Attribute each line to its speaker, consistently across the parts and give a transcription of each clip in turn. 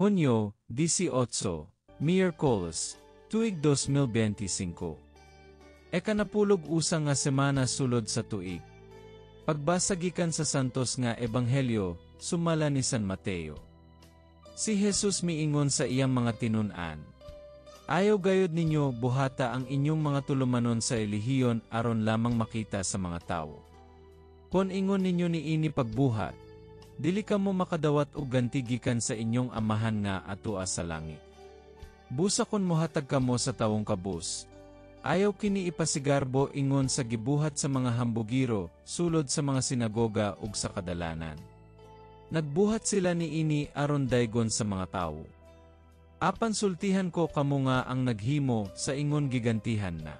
Speaker 1: Hunyo, 18, Miyerkules, tuig 2025. Ekanapulog usang nga semana sulod sa tuig. Pagbasagikan sa santos nga ebanghelyo, sumala ni San Mateo. Si Jesus miingon sa iyang mga tinun-an. Ayaw gayod ninyo buhata ang inyong mga tulumanon sa relihiyon aron lamang makita sa mga tao. Kon ingon ninyo niini pagbuhat, dili kamo makadawat og ganti gikan sa inyong amahan nga atua sa langit. Busa kon mohatag kamo sa tawong kabus. Ayaw kini ipasigarbo ingon sa gibuhat sa mga hambugiro, sulod sa mga sinagoga ug sa kadalanan. Nagbuhat sila niini aron daygon sa mga tawo. Apan sultihan ko kamo nga ang naghimo sa ingon gigantihan na.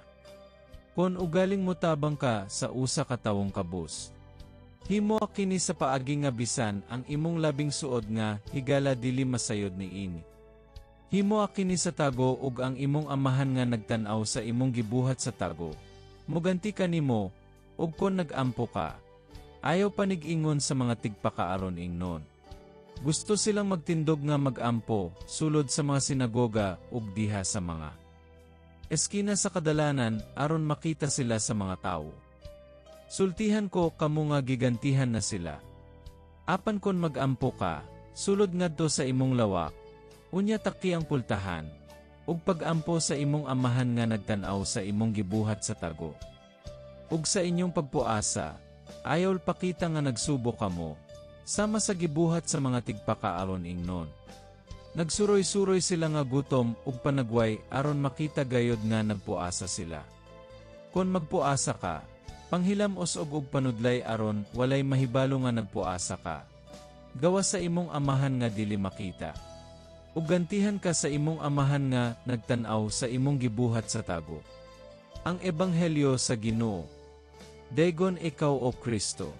Speaker 1: Kon ugaling mo tabang ka sa usa ka tawong kabus, himo kini sa paagi nga bisan ang imong labing suod nga higala dili masayod niini. Himo kini sa tago ug ang imong amahan nga nagtan-aw sa imong gibuhat sa tago. Muganti kanimo ug kon nagampo ka, ayaw panig-ingon sa mga tigpakaaron ingnon. Gusto silang magtindog nga magampo sulod sa mga sinagoga ug diha sa mga eskina sa kadalanan aron makita sila sa mga tawo. Sultihan ko kamo nga gigantihan na sila. Apan kon magampo ka, sulod ngadto sa imong lawak, unya taki ang pultahan, ug pagampo sa imong amahan nga nagtan-aw sa imong gibuhat sa tago. Ug sa inyong pagpuasa, ayaw pakita nga nagsubo kamo, sama sa gibuhat sa mga tigpakaaron ingnon. Nagsuroy-suroy sila nga gutom ug panagway aron makita gayod nga nagpuasa sila. Kon magpuasa ka, panghilam usog ug panudlay aron walay mahibalo nga nagpuasa ka. Gawa sa imong amahan nga dili makita. Ug gantihan ka sa imong amahan nga nagtan-aw sa imong gibuhat sa tago. Ang ebanghelyo sa Ginoo. Daygon ikaw o Kristo.